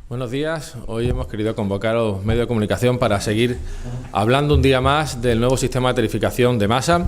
Buenos días. Hoy hemos querido convocar a los medios de comunicación para seguir hablando un día más del nuevo sistema de tarificación de masa,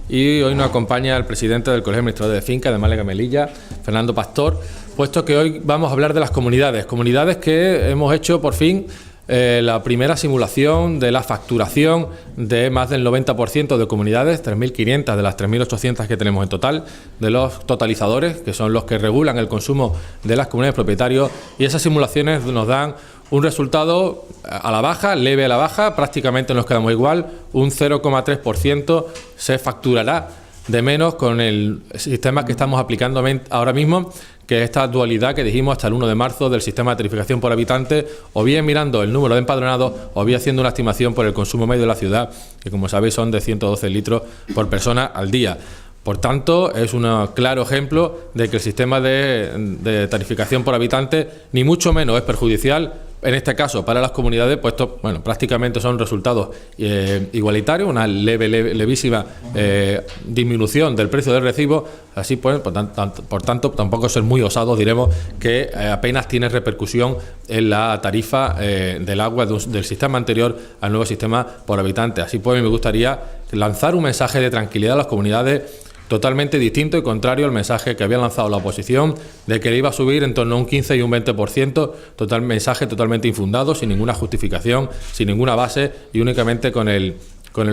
y hoy nos acompaña el presidente del Colegio de Administradores de Finca de Málaga y Melilla, Fernando Pastor, puesto que hoy vamos a hablar de las comunidades que hemos hecho por fin la primera simulación de la facturación de más del 90% de comunidades, 3.500 de las 3.800 que tenemos en total, de los totalizadores, que son los que regulan el consumo de las comunidades propietarios, y esas simulaciones nos dan un resultado a la baja, leve a la baja, prácticamente nos quedamos igual, un 0,3% se facturará de menos con el sistema que estamos aplicando ahora mismo, que es esta dualidad que dijimos hasta el 1 de marzo del sistema de tarificación por habitante, o bien mirando el número de empadronados, o bien haciendo una estimación por el consumo medio de la ciudad, que como sabéis son de 112 litros por persona al día. Por tanto, es un claro ejemplo de que el sistema de tarificación por habitante ni mucho menos es perjudicial, en este caso para las comunidades, puesto prácticamente son resultados igualitarios, una levísima disminución del precio del recibo. Así pues, por tanto, tampoco ser muy osados, diremos que apenas tiene repercusión en la tarifa del agua del sistema anterior al nuevo sistema por habitante. Así pues, me gustaría lanzar un mensaje de tranquilidad a las comunidades, totalmente distinto y contrario al mensaje que había lanzado la oposición de que le iba a subir en torno a un 15 y un 20%, mensaje totalmente infundado, sin ninguna justificación, sin ninguna base, y únicamente con el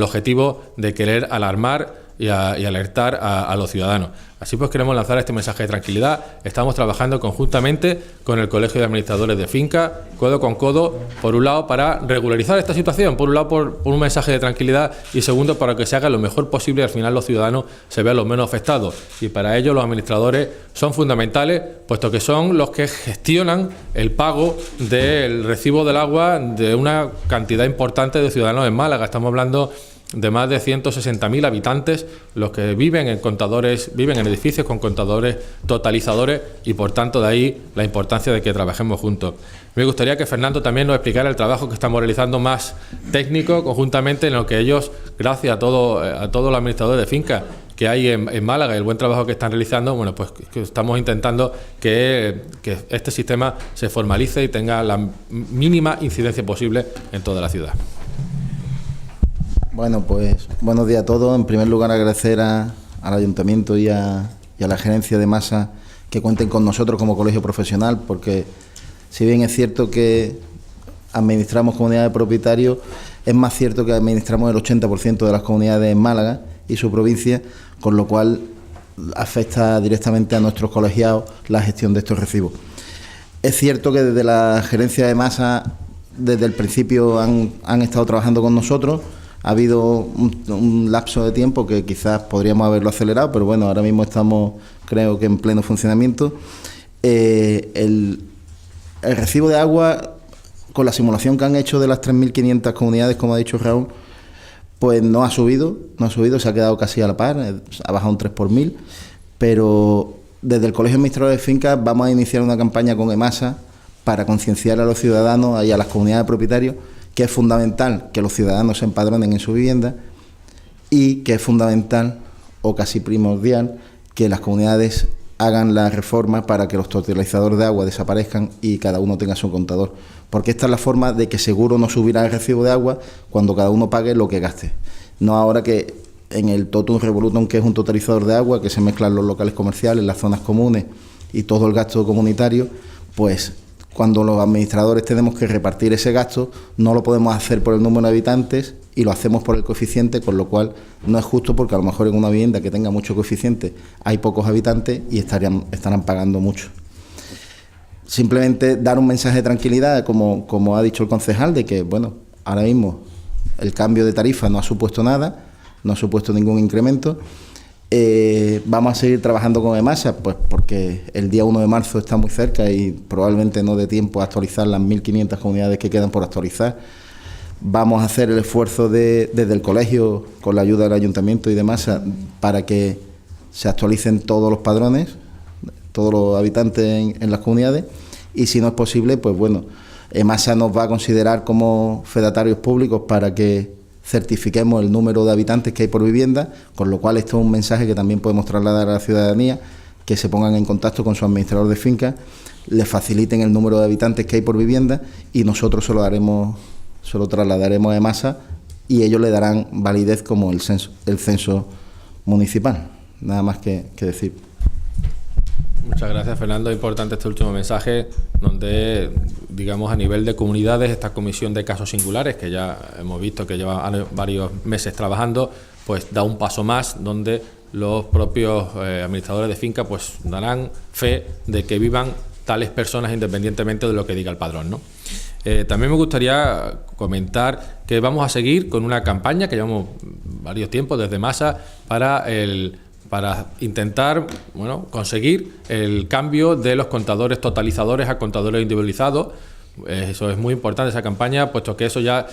objetivo de querer alarmar y alertar a los ciudadanos. Así pues, queremos lanzar este mensaje de tranquilidad. Estamos trabajando conjuntamente con el Colegio de Administradores de Finca, codo con codo, por un lado para regularizar esta situación, por un lado por un mensaje de tranquilidad, y segundo para que se haga lo mejor posible y al final los ciudadanos se vean los menos afectados. Y para ello los administradores son fundamentales, puesto que son los que gestionan el pago del recibo del agua de una cantidad importante de ciudadanos en Málaga. Estamos hablando de más de 160.000 habitantes, los que viven en edificios con contadores totalizadores, y por tanto de ahí la importancia de que trabajemos juntos. Me gustaría que Fernando también nos explicara el trabajo que estamos realizando más técnico conjuntamente, en lo que ellos, gracias a todos los administradores de finca que hay en Málaga y el buen trabajo que están realizando, pues que estamos intentando que este sistema se formalice y tenga la mínima incidencia posible en toda la ciudad. Bueno, pues buenos días a todos. En primer lugar, agradecer al Ayuntamiento y a la Gerencia de Masa que cuenten con nosotros como colegio profesional, porque si bien es cierto que administramos comunidades de propietarios, es más cierto que administramos el 80% de las comunidades en Málaga y su provincia, con lo cual afecta directamente a nuestros colegiados la gestión de estos recibos. Es cierto que desde la Gerencia de Masa, desde el principio han estado trabajando con nosotros. Ha habido un lapso de tiempo que quizás podríamos haberlo acelerado, pero bueno, ahora mismo estamos, creo que en pleno funcionamiento. El recibo de agua, con la simulación que han hecho de las 3.500 comunidades, como ha dicho Raúl, pues no ha subido, se ha quedado casi a la par, ha bajado un 3 por 1000, pero desde el Colegio de Administradores de Fincas vamos a iniciar una campaña con EMASA para concienciar a los ciudadanos y a las comunidades de propietarios que es fundamental que los ciudadanos se empadronen en su vivienda, y que es fundamental o casi primordial que las comunidades hagan la reforma para que los totalizadores de agua desaparezcan y cada uno tenga su contador, porque esta es la forma de que seguro no subirá el recibo de agua cuando cada uno pague lo que gaste. No ahora que en el totum revolutum, que es un totalizador de agua, que se mezclan los locales comerciales, las zonas comunes y todo el gasto comunitario, pues cuando los administradores tenemos que repartir ese gasto, no lo podemos hacer por el número de habitantes y lo hacemos por el coeficiente, con lo cual no es justo, porque a lo mejor en una vivienda que tenga mucho coeficiente hay pocos habitantes y estarán pagando mucho. Simplemente dar un mensaje de tranquilidad, como ha dicho el concejal, de que bueno, ahora mismo el cambio de tarifa no ha supuesto nada, no ha supuesto ningún incremento. Vamos a seguir trabajando con EMASA, pues porque el día 1 de marzo está muy cerca y probablemente no dé tiempo a actualizar las 1.500 comunidades que quedan por actualizar. Vamos a hacer el esfuerzo desde el colegio, con la ayuda del Ayuntamiento y de EMASA, para que se actualicen todos los padrones, todos los habitantes en las comunidades, y si no es posible, pues bueno, EMASA nos va a considerar como fedatarios públicos para que certifiquemos el número de habitantes que hay por vivienda, con lo cual esto es un mensaje que también podemos trasladar a la ciudadanía, que se pongan en contacto con su administrador de finca le faciliten el número de habitantes que hay por vivienda, y nosotros se lo trasladaremos a EMASA y ellos le darán validez como el censo municipal. Nada más que decir. Muchas gracias, Fernando. Importante este último mensaje, donde, digamos, a nivel de comunidades, esta comisión de casos singulares, que ya hemos visto que lleva varios meses trabajando, pues da un paso más, donde los propios administradores de finca pues darán fe de que vivan tales personas independientemente de lo que diga el padrón, ¿no? También me gustaría comentar que vamos a seguir con una campaña que llevamos varios tiempos desde Masa para intentar, bueno, conseguir el cambio de los contadores totalizadores a contadores individualizados. Eso es muy importante, esa campaña, puesto que eso ya,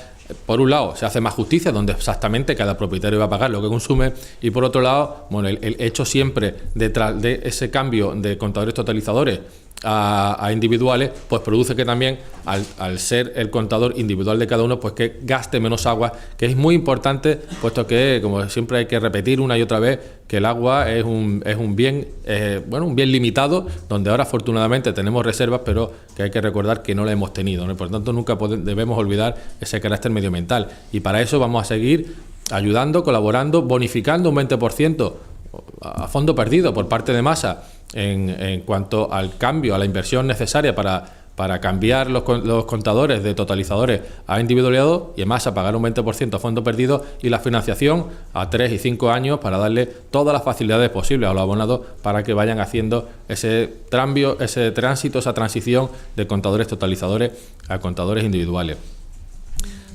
por un lado, se hace más justicia, donde exactamente cada propietario va a pagar lo que consume, y por otro lado, bueno, el hecho siempre detrás de ese cambio de contadores totalizadores a individuales, pues produce que también, al ser el contador individual de cada uno, pues que gaste menos agua, que es muy importante, puesto que, como siempre hay que repetir una y otra vez, que el agua es un bien, un bien limitado, donde ahora afortunadamente tenemos reservas, pero que hay que recordar que no la hemos tenido, ¿no? Por lo tanto, nunca debemos olvidar ese carácter medioambiental, y para eso vamos a seguir ayudando, colaborando, bonificando un 20% a fondo perdido por parte de Masa en cuanto al cambio, a la inversión necesaria para cambiar los contadores de totalizadores a individualizados, y además a pagar un 20% a fondo perdido, y la financiación a 3 y 5 años para darle todas las facilidades posibles a los abonados para que vayan haciendo ese tránsito, esa transición de contadores totalizadores a contadores individuales.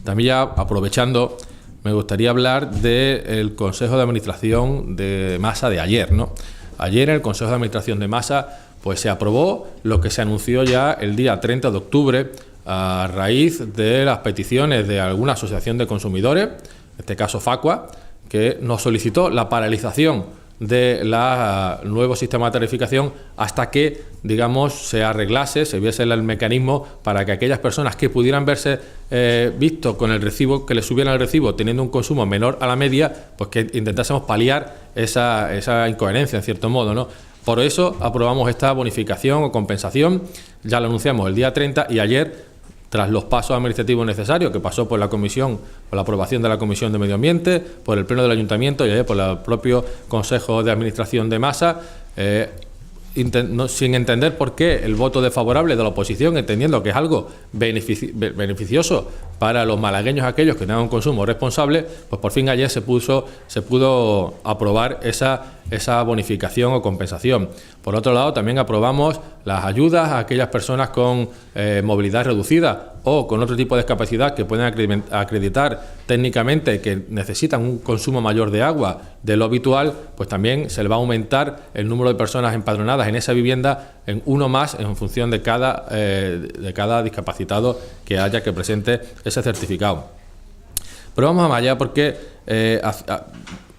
También, ya aprovechando, me gustaría hablar del Consejo de Administración de Masa de ayer, ¿no? Ayer en el Consejo de Administración de Masa pues se aprobó lo que se anunció ya el día 30 de octubre a raíz de las peticiones de alguna asociación de consumidores, en este caso Facua, que nos solicitó la paralización del nuevo sistema de tarificación hasta que, digamos, se arreglase, se viese el mecanismo para que aquellas personas que pudieran verse visto con el recibo, que les subieran el recibo teniendo un consumo menor a la media, pues que intentásemos paliar esa incoherencia, en cierto modo, ¿no? Por eso aprobamos esta bonificación o compensación, ya lo anunciamos el día 30, y ayer, tras los pasos administrativos necesarios, que pasó por la comisión, por la aprobación de la Comisión de Medio Ambiente, por el Pleno del Ayuntamiento y ayer por el propio Consejo de Administración de Masa, sin entender por qué el voto desfavorable de la oposición, entendiendo que es algo beneficioso para los malagueños, aquellos que tengan un consumo responsable, pues por fin ayer se pudo aprobar esa bonificación o compensación. Por otro lado, también aprobamos las ayudas a aquellas personas con movilidad reducida o con otro tipo de discapacidad que pueden acreditar técnicamente que necesitan un consumo mayor de agua de lo habitual, pues también se le va a aumentar el número de personas empadronadas en esa vivienda en uno más en función de cada discapacitado que haya, que presente ese certificado. Pero vamos más allá, porque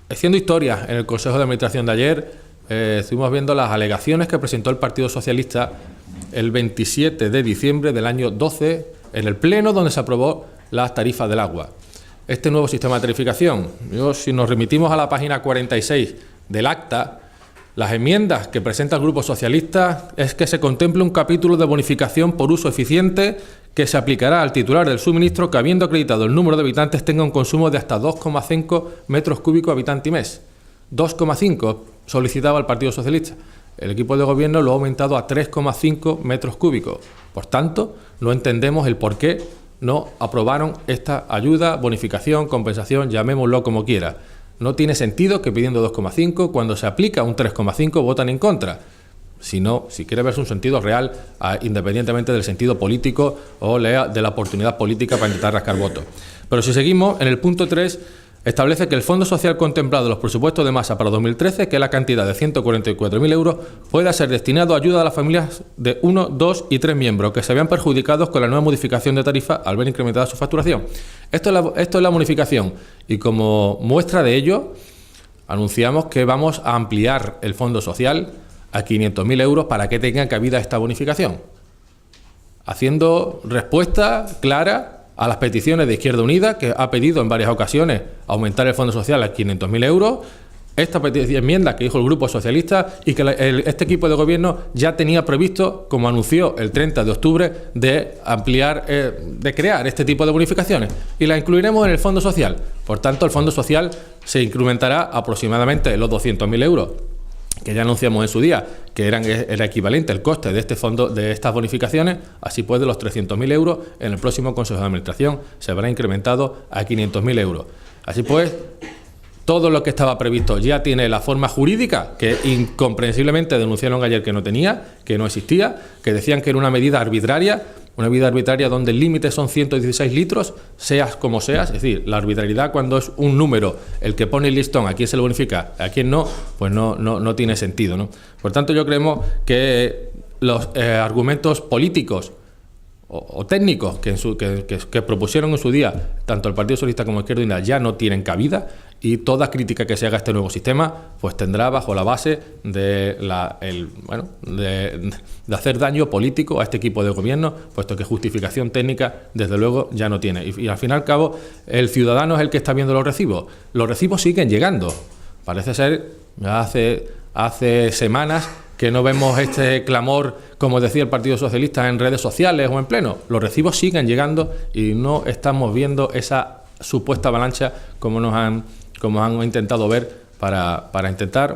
haciendo historia en el Consejo de Administración de ayer, estuvimos viendo las alegaciones que presentó el Partido Socialista el 27 de diciembre del año 12 en el Pleno, donde se aprobó las tarifas del agua. Este nuevo sistema de tarificación, si nos remitimos a la página 46 del acta, las enmiendas que presenta el Grupo Socialista es que se contemple un capítulo de bonificación por uso eficiente que se aplicará al titular del suministro que, habiendo acreditado el número de habitantes, tenga un consumo de hasta 2,5 metros cúbicos habitante y mes. 2,5 solicitaba el Partido Socialista. El equipo de gobierno lo ha aumentado a 3,5 metros cúbicos. Por tanto, no entendemos el por qué no aprobaron esta ayuda, bonificación, compensación, llamémoslo como quiera. No tiene sentido que pidiendo 2,5, cuando se aplica un 3,5, votan en contra. Si quiere verse un sentido real, independientemente del sentido político o de la oportunidad política para intentar rascar votos. Pero si seguimos, en el punto 3, establece que el Fondo Social contemplado en los presupuestos de Masa para 2013, que es la cantidad de 144.000 euros, pueda ser destinado a ayuda a las familias de 1, 2 y 3 miembros que se vean perjudicados con la nueva modificación de tarifa al ver incrementada su facturación. Esto es la bonificación, y como muestra de ello, anunciamos que vamos a ampliar el Fondo Social a 500.000 euros para que tengan cabida esta bonificación, haciendo respuesta clara a las peticiones de Izquierda Unida, que ha pedido en varias ocasiones aumentar el Fondo Social a 500.000 euros, esta enmienda que dijo el Grupo Socialista y que este equipo de gobierno ya tenía previsto, como anunció el 30 de octubre, de ampliar, de crear este tipo de bonificaciones, y la incluiremos en el Fondo Social. Por tanto, el Fondo Social se incrementará aproximadamente en los 200.000 euros, que ya anunciamos en su día, que era equivalente el coste de este fondo, de estas bonificaciones. Así pues, de los 300.000 euros, en el próximo Consejo de Administración se habrá incrementado a 500.000 euros. Así pues, todo lo que estaba previsto ya tiene la forma jurídica, que incomprensiblemente denunciaron ayer que no tenía, que no existía, que decían que era una medida arbitraria donde el límite son 116 litros, seas como seas. Es decir, la arbitrariedad, cuando es un número el que pone el listón, a quién se lo bonifica, a quién no, pues no tiene sentido, ¿no? Por tanto, yo creemos que los argumentos políticos o técnicos que propusieron en su día tanto el Partido Socialista como Izquierda Unida ya no tienen cabida, y toda crítica que se haga a este nuevo sistema pues tendrá bajo la base de hacer daño político a este equipo de gobierno, puesto que justificación técnica desde luego ya no tiene. Y al fin y al cabo, el ciudadano es el que está viendo los recibos. Los recibos siguen llegando. Parece ser, hace semanas que no vemos este clamor, como decía el Partido Socialista, en redes sociales o en pleno. Los recibos siguen llegando y no estamos viendo esa supuesta avalancha como han intentado ver para intentar,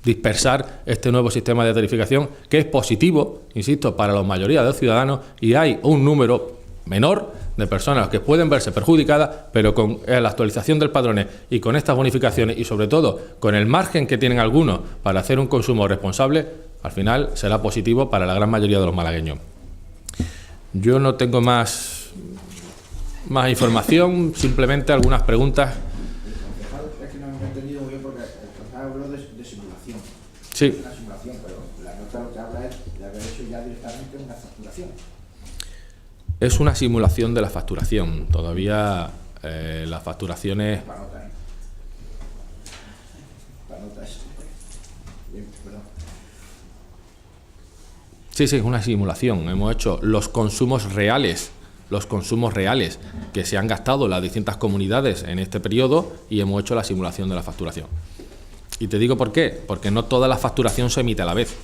dispersar este nuevo sistema de tarificación, que es positivo, insisto, para la mayoría de los ciudadanos, y hay un número menor de personas que pueden verse perjudicadas, pero con la actualización del padrón y con estas bonificaciones, y sobre todo con el margen que tienen algunos para hacer un consumo responsable, al final será positivo para la gran mayoría de los malagueños. Yo no tengo más información, simplemente algunas preguntas. Es que no hemos entendido muy bien, porque el concejal habló de simulación. Sí. Es una simulación, pero la nota lo que habla es de haber hecho ya directamente una facturación. Es una simulación de la facturación. Todavía las facturaciones... La nota es... Bien, perdón. Sí, es una simulación. Hemos hecho los consumos reales que se han gastado en las distintas comunidades en este periodo, y hemos hecho la simulación de la facturación. Y te digo por qué, porque no toda la facturación se emite a la vez.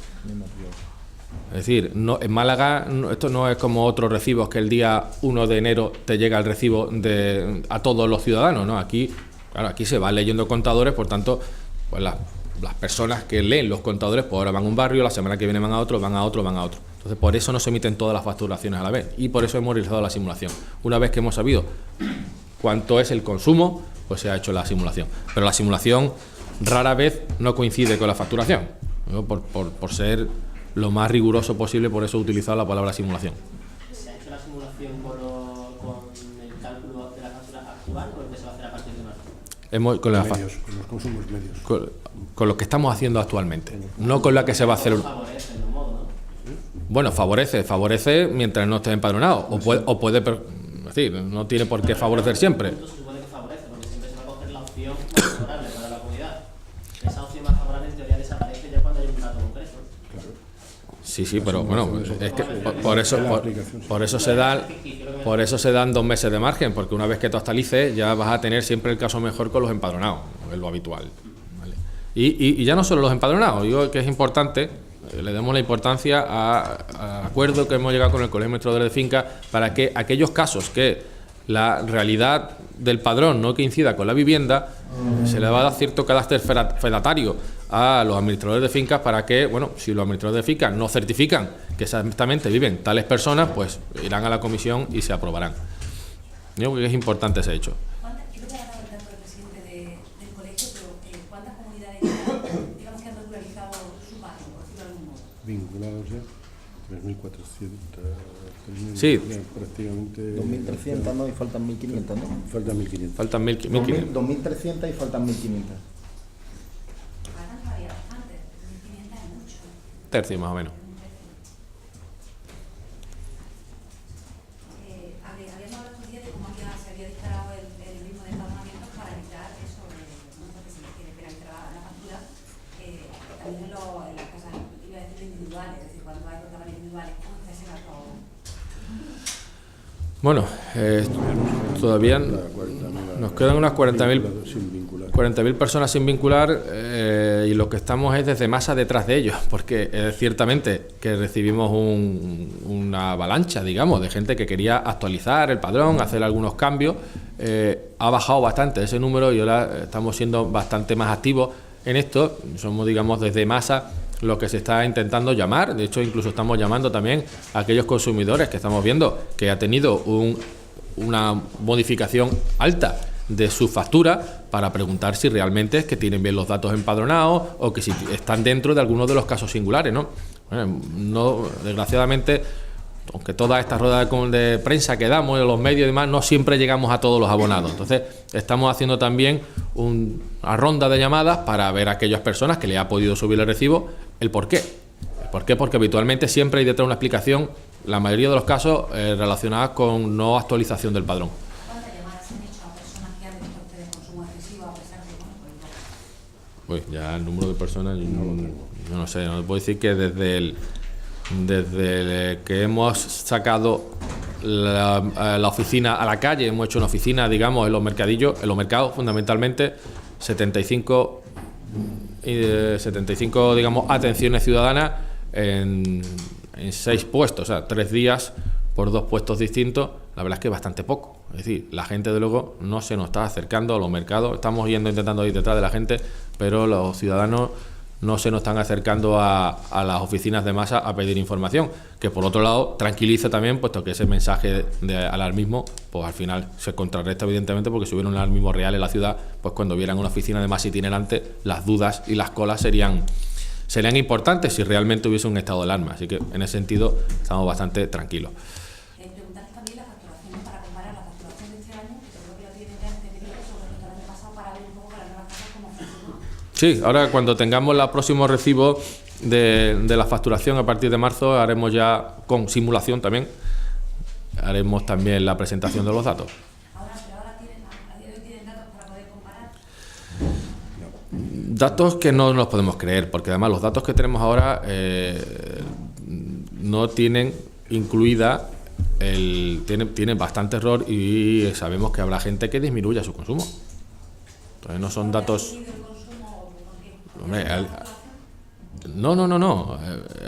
Es decir, en Málaga esto no es como otros recibos, que el día 1 de enero te llega el recibo a todos los ciudadanos, ¿no? Aquí se van leyendo contadores, por tanto, pues las personas que leen los contadores, pues ahora van a un barrio, la semana que viene van a otro, van a otro. Entonces, por eso no se emiten todas las facturaciones a la vez, y por eso hemos realizado la simulación. Una vez que hemos sabido cuánto es el consumo, pues se ha hecho la simulación. Pero la simulación rara vez no coincide con la facturación, ¿no? Por ser lo más riguroso posible, por eso he utilizado la palabra simulación. ¿Se ha hecho la simulación con el cálculo de la factura actual, o el que se va a hacer a partir de marzo? Con los consumos medios. Con lo que estamos haciendo actualmente, no con la que se va a hacer. Favorece, de un modo, ¿no? Bueno, favorece mientras no esté empadronado, o puede, es decir, no tiene por qué favorecer siempre. Se supone que favorece, porque siempre se va a coger la opción más favorable para la comunidad. Esa opción más favorable en teoría desaparece ya cuando hay un dato concreto. Sí, pero bueno, es que por eso se dan 2 meses de margen, porque una vez que tú actualices ya vas a tener siempre el caso mejor con los empadronados, es lo habitual, ¿vale? Y ya no solo los empadronados, digo que es importante, le demos la importancia al acuerdo que hemos llegado con el Colegio de Administradores de Fincas, para que aquellos casos que la realidad del padrón no coincida con la vivienda, se le va a dar cierto carácter fedatario a los administradores de fincas, para que, si los administradores de fincas no certifican que exactamente viven tales personas, pues irán a la comisión y se aprobarán. Yo creo que es importante ese hecho. Yo creo que ha hablado el presidente del colegio, pero ¿cuántas comunidades digamos que han regularizado su barrio, por decirlo de algún modo? Vinculados ya 3.400, sí, prácticamente 2.300, ¿no? Y faltan 1.500, ¿no? Faltan 1.500. Faltan 1.500. 2.300 y faltan 1.500. Ahora no había bastante, 1.500 es mucho. Tercio más o menos. Habíamos hablado estos días de cómo se había disparado el ritmo de empadronamiento para evitar eso, porque se quiere penalizar la factura, también en las casas, iba a decir individuales, es decir, cuando hay portavoces individuales, ¿cómo se hace todo? Bueno, todavía nos quedan unas 40.000 personas sin vincular y lo que estamos es desde Masa detrás de ellos, porque ciertamente que recibimos una avalancha, digamos, de gente que quería actualizar el padrón, hacer algunos cambios. Ha bajado bastante ese número y ahora estamos siendo bastante más activos en esto. Somos, digamos, desde Masa lo que se está intentando llamar. De hecho, incluso estamos llamando también a aquellos consumidores que estamos viendo que ha tenido una modificación alta de su factura para preguntar si realmente es que tienen bien los datos empadronados o que si están dentro de algunos de los casos singulares, ¿no? Bueno, desgraciadamente, aunque todas estas ruedas de prensa que damos en los medios y demás, no siempre llegamos a todos los abonados. Entonces, estamos haciendo también una ronda de llamadas para ver a aquellas personas que le ha podido subir el recibo, el por qué. ¿El por qué? Porque habitualmente siempre hay detrás una explicación, la mayoría de los casos relacionadas con no actualización del padrón. ¿Cuántas llamadas se han hecho a personas que han visto ustedes consumo excesivo a pesar de, bueno, Pues ya el número de personas, yo no sé, no puedo decir que desde que hemos sacado la oficina a la calle, hemos hecho una oficina, digamos, en los mercadillos, en los mercados fundamentalmente, 75 digamos, atenciones ciudadanas en 6 puestos, o sea, 3 días por 2 puestos distintos. La verdad es que es bastante poco. Es decir, la gente, de luego, no se nos está acercando a los mercados. Estamos intentando ir detrás de la gente, pero los ciudadanos no se nos están acercando a las oficinas de Masa a pedir información, que por otro lado tranquiliza también, puesto que ese mensaje de alarmismo, pues al final se contrarresta evidentemente, porque si hubiera un alarmismo real en la ciudad, pues cuando vieran una oficina de Masa itinerante, las dudas y las colas serían importantes si realmente hubiese un estado de alarma. Así que en ese sentido estamos bastante tranquilos. preguntarles también la facturación para comparar la facturación de este año, que creo que la tienen ya entendido sobre el año pasado, para ver un poco con las nuevas casas cómo funcionó. Sí, ahora cuando tengamos el próximo recibo de la facturación a partir de marzo, haremos ya con simulación también, haremos también la presentación de los datos. Ahora tienen, a día de hoy tienen datos para poder comparar. Datos que no nos podemos creer, porque además los datos que tenemos ahora no tienen incluida tienen bastante error y sabemos que habrá gente que disminuya su consumo. Entonces no son datos. Hombre, no.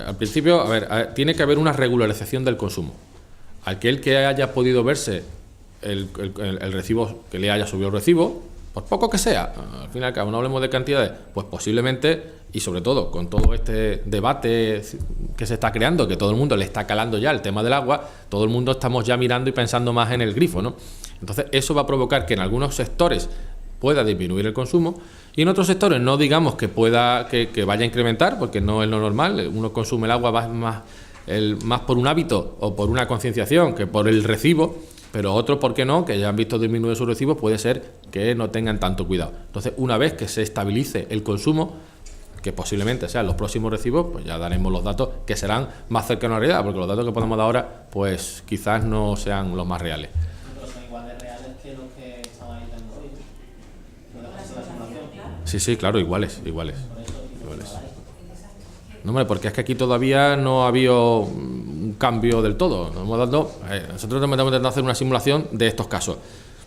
Al principio, a ver, tiene que haber una regularización del consumo. Aquel que haya podido verse el recibo, que le haya subido el recibo, por poco que sea, al fin y al cabo no hablemos de cantidades, pues posiblemente, y sobre todo con todo este debate que se está creando, que todo el mundo le está calando ya el tema del agua, todo el mundo estamos ya mirando y pensando más en el grifo, ¿no? Entonces eso va a provocar que en algunos sectores pueda disminuir el consumo y en otros sectores no digamos que pueda que vaya a incrementar, porque no es lo normal. Uno consume el agua más por un hábito o por una concienciación que por el recibo, pero otros, ¿por qué no?, que ya han visto disminuir su recibo, puede ser que no tengan tanto cuidado. Entonces, una vez que se estabilice el consumo, que posiblemente sean los próximos recibos, pues ya daremos los datos que serán más cercanos a la realidad, porque los datos que podemos dar ahora, pues quizás no sean los más reales. Pero son igual de reales que los que estaban ahí dando hoy. ¿No dejas de la simulación? Sí, claro, iguales. No, hombre, porque es que aquí todavía no ha habido un cambio del todo. Nosotros estamos intentando hacer una simulación de estos casos.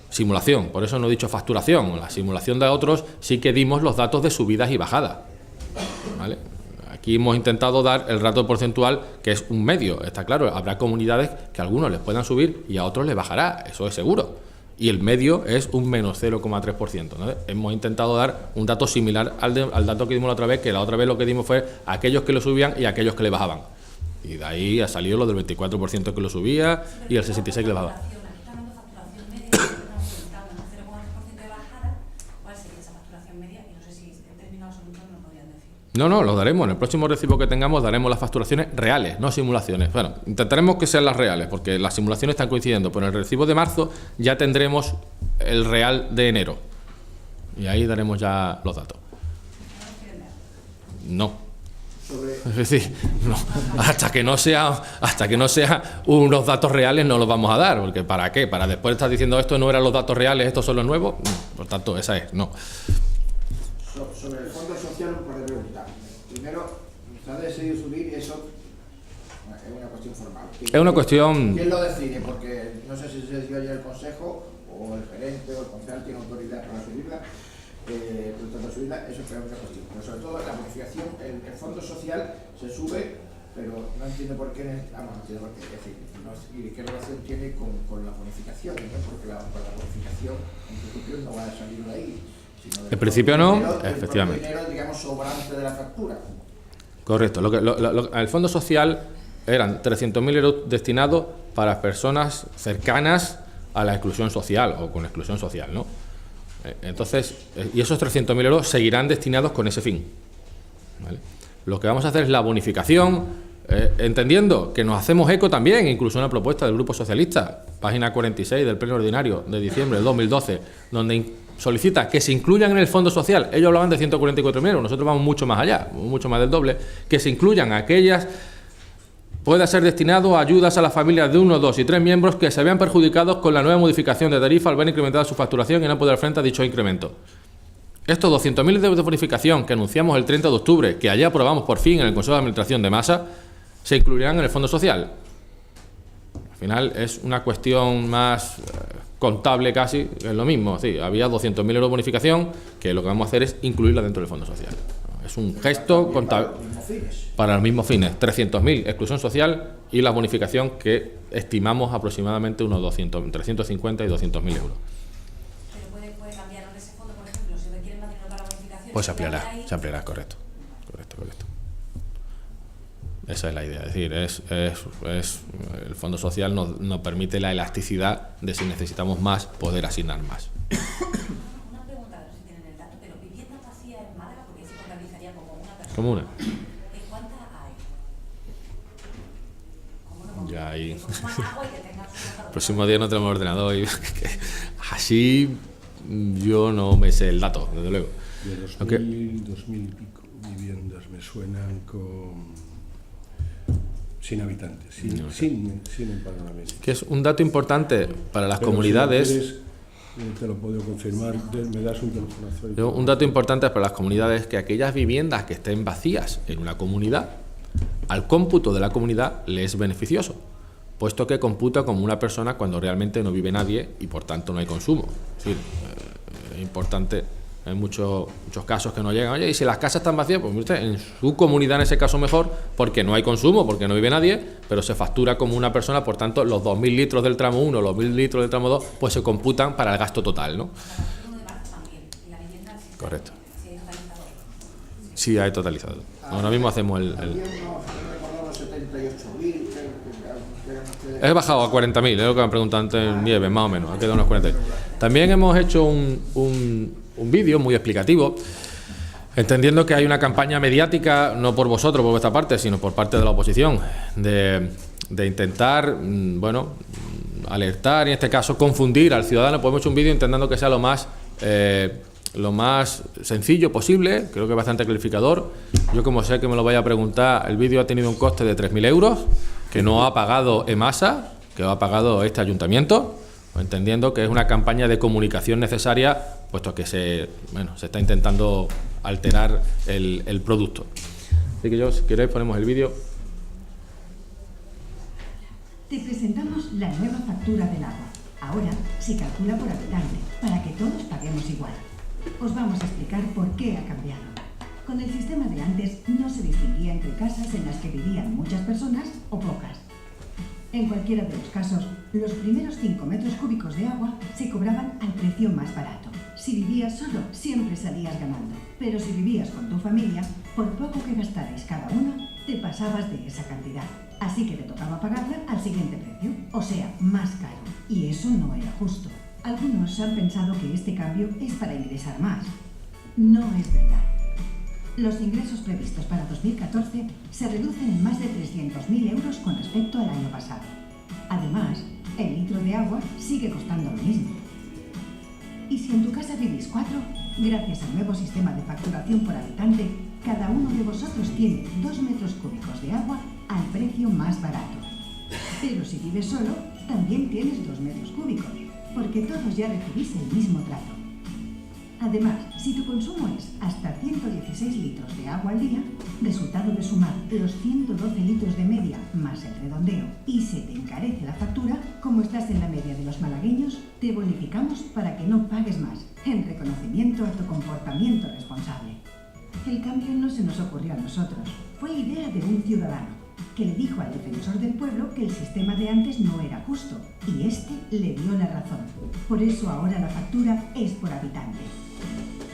Simulación, por eso no he dicho facturación. La simulación de otros sí que dimos los datos de subidas y bajadas, ¿vale? Aquí hemos intentado dar el rato porcentual, que es un medio. Está claro, habrá comunidades que a algunos les puedan subir y a otros les bajará, eso es seguro. Y el medio es un menos 0,3%, ¿no? Hemos intentado dar un dato similar al dato que dimos la otra vez, que la otra vez lo que dimos fue aquellos que lo subían y aquellos que le bajaban. Y de ahí ha salido lo del 24% que lo subía y el 66% que le bajaba. No, lo daremos. En el próximo recibo que tengamos daremos las facturaciones reales, no simulaciones. Bueno, intentaremos que sean las reales, porque las simulaciones están coincidiendo. Pero en el recibo de marzo ya tendremos el real de enero. Y ahí daremos ya los datos. No. Es decir, no. Hasta que no sea unos datos reales no los vamos a dar. Porque ¿para qué? Para después estar diciendo esto no eran los datos reales, estos son los nuevos. Por tanto, esa es, no. Sobre el fondo social, un par de preguntas. Primero, se ha decidido subir, y eso es una cuestión formal? Es una cuestión... ¿Quién lo decide? Porque no sé si se decidió ayer el Consejo, o el gerente, o el concejal tiene autoridad para subirla. Eso es una cuestión. Pero sobre todo la bonificación, el fondo social se sube, pero no entiendo por qué, no entiendo por qué, es decir, y qué relación tiene con la bonificación, ¿no? Porque la bonificación en principio no va a salir de ahí. En principio no, dinero, efectivamente. El dinero, digamos, sobrante de la factura. Correcto. El fondo social eran 300.000 euros destinados para personas cercanas a la exclusión social o con exclusión social, ¿no? Entonces, y esos 300.000 euros seguirán destinados con ese fin, ¿vale? Lo que vamos a hacer es la bonificación, entendiendo que nos hacemos eco también, incluso una propuesta del Grupo Socialista, página 46 del Pleno Ordinario de diciembre del 2012, donde solicita que se incluyan en el fondo social. Ellos hablaban de 144.000 euros, nosotros vamos mucho más allá, mucho más del doble, que se incluyan aquellas... Puede ser destinado a ayudas a las familias de 1, 2 y 3 miembros que se vean perjudicados con la nueva modificación de tarifa al ver incrementada su facturación y no poder frente a dicho incremento. Estos 200.000 euros de bonificación que anunciamos el 30 de octubre, que allá aprobamos por fin en el Consejo de Administración de Masa, se incluirán en el Fondo Social. Al final es una cuestión más contable casi, es lo mismo. Sí, había 200.000 euros de bonificación, que lo que vamos a hacer es incluirla dentro del Fondo Social. Es un gesto contable para los mismos fines. 300.000 exclusión social y la bonificación que estimamos aproximadamente unos 350 y 200.000 euros. Pero puede cambiar ese fondo, por ejemplo, si requieren más dinero para la bonificación. Pues se ampliará, correcto. Esa es la idea. Es decir, el Fondo Social nos permite la elasticidad de si necesitamos más, poder asignar más. Como una. ¿Cuántas hay? Ya ahí. El próximo día no tenemos ordenador y así yo no me sé el dato, desde luego. De 2.000 y pico viviendas me suenan sin habitantes, sin empadronamiento. Que es un dato importante para las comunidades. Te lo puedo confirmar, me das un telefonazo. Un dato importante para las comunidades es que aquellas viviendas que estén vacías en una comunidad, al cómputo de la comunidad le es beneficioso, puesto que computa como una persona cuando realmente no vive nadie y por tanto no hay consumo. Es decir, es importante, hay muchos casos que no llegan. Oye, y si las casas están vacías, pues usted, en su comunidad en ese caso mejor, porque no hay consumo, porque no vive nadie, pero se factura como una persona, por tanto los 2.000 litros del tramo 1, los 1.000 litros del tramo 2, pues se computan para el gasto total, ¿no? Correcto. Sí, hay totalizado. Ahora mismo hacemos He bajado a 40.000, es lo que me han preguntado antes en Nieves, más o menos, ha quedado unos 40.000. También hemos hecho un vídeo muy explicativo, entendiendo que hay una campaña mediática, no por vosotros, por vuestra parte, sino por parte de la oposición, de intentar, alertar, y en este caso confundir al ciudadano. Pues hemos hecho un vídeo intentando que sea lo más sencillo posible, creo que es bastante clarificador. Yo, como sé que me lo vaya a preguntar, el vídeo ha tenido un coste de 3.000 euros, que no ha pagado EMASA, que lo ha pagado este ayuntamiento, entendiendo que es una campaña de comunicación necesaria, puesto que se está intentando alterar el producto. Así que si queréis ponemos el vídeo. Te presentamos la nueva factura del agua. Ahora se calcula por habitante, para que todos paguemos igual. Os vamos a explicar por qué ha cambiado. Con el sistema de antes no se distinguía entre casas en las que vivían muchas personas o pocas. En cualquiera de los casos, los primeros 5 metros cúbicos de agua se cobraban al precio más barato. Si vivías solo, siempre salías ganando. Pero si vivías con tu familia, por poco que gastarais cada uno, te pasabas de esa cantidad. Así que te tocaba pagarla al siguiente precio, o sea, más caro. Y eso no era justo. Algunos han pensado que este cambio es para ingresar más. No es verdad. Los ingresos previstos para 2014 se reducen en más de 300.000 euros con respecto al año pasado. Además, el litro de agua sigue costando lo mismo. Y si en tu casa vivís 4, gracias al nuevo sistema de facturación por habitante, cada uno de vosotros tiene 2 metros cúbicos de agua al precio más barato. Pero si vives solo, también tienes 2 metros cúbicos, porque todos ya recibís el mismo trato. Además, si tu consumo es hasta 116 litros de agua al día, resultado de sumar los 112 litros de media más el redondeo y se te encarece la factura, como estás en la media de los malagueños, te bonificamos para que no pagues más, en reconocimiento a tu comportamiento responsable. El cambio no se nos ocurrió a nosotros, fue idea de un ciudadano que le dijo al defensor del pueblo que el sistema de antes no era justo y este le dio la razón. Por eso ahora la factura es por habitante.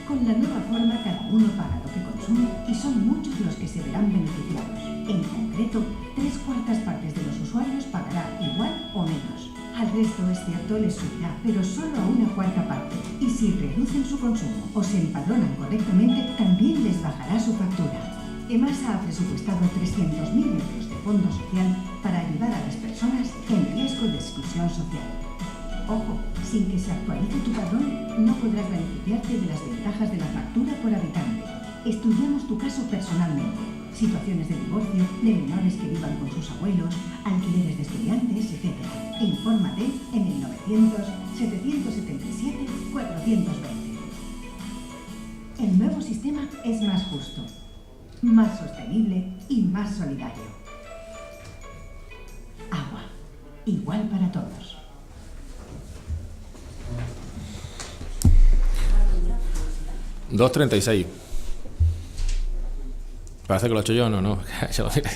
Con la nueva forma cada uno paga lo que consume y son muchos los que se verán beneficiados. En concreto, 3/4 partes de los usuarios pagará igual o menos. Al resto es cierto les subirá, pero solo a 1/4 parte. Y si reducen su consumo o se empadronan correctamente, también les bajará su factura. EMASA ha presupuestado 300.000 euros de fondo social para ayudar a las personas en riesgo de exclusión social. Ojo, sin que se actualice tu padrón, no podrás beneficiarte de las ventajas de la factura por habitante. Estudiamos tu caso personalmente. Situaciones de divorcio, de menores que vivan con sus abuelos, alquileres de estudiantes, etc. Infórmate en el 900-777-420. El nuevo sistema es más justo, más sostenible y más solidario. Agua, igual para todos. $2.36. Parece que lo he hecho yo, no. Ya lo diré.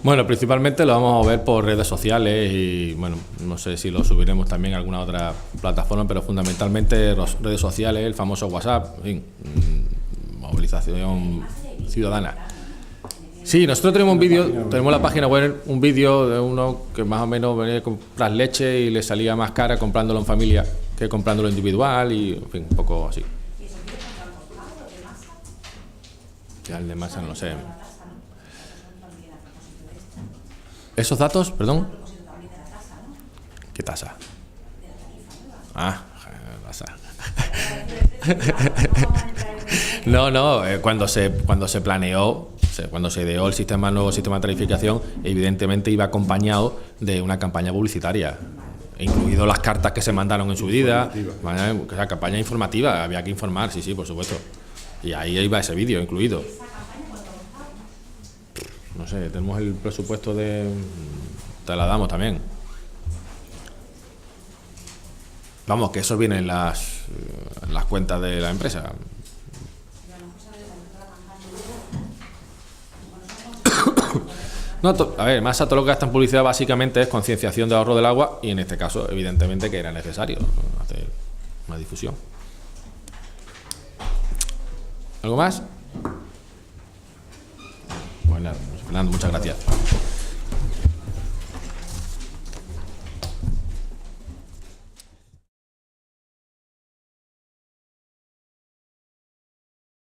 Bueno, principalmente lo vamos a ver por redes sociales y, bueno, no sé si lo subiremos también a alguna otra plataforma, pero fundamentalmente redes sociales, el famoso WhatsApp, en fin, movilización ciudadana. Sí, nosotros tenemos un vídeo, tenemos la página web, un vídeo de uno que más o menos venía a comprar leche y le salía más cara comprándolo en familia que comprándolo individual y, en fin, un poco así. Ya el de Masa no lo sé. ¿Esos datos? Perdón. ¿Qué tasa? Ah, tasa. No, cuando se planeó, cuando se ideó el nuevo sistema de tarificación, evidentemente iba acompañado de una campaña publicitaria, incluido las cartas que se mandaron en su día, la campaña informativa, había que informar, sí, por supuesto. Y ahí iba ese vídeo incluido. No sé, tenemos el presupuesto te la damos también. Vamos, que eso viene en las cuentas de la empresa. No, a ver, más a todo lo que gasta en publicidad básicamente es concienciación de ahorro del agua y en este caso, evidentemente, que era necesario hacer una difusión. ¿Algo más? Bueno, Fernando, muchas gracias.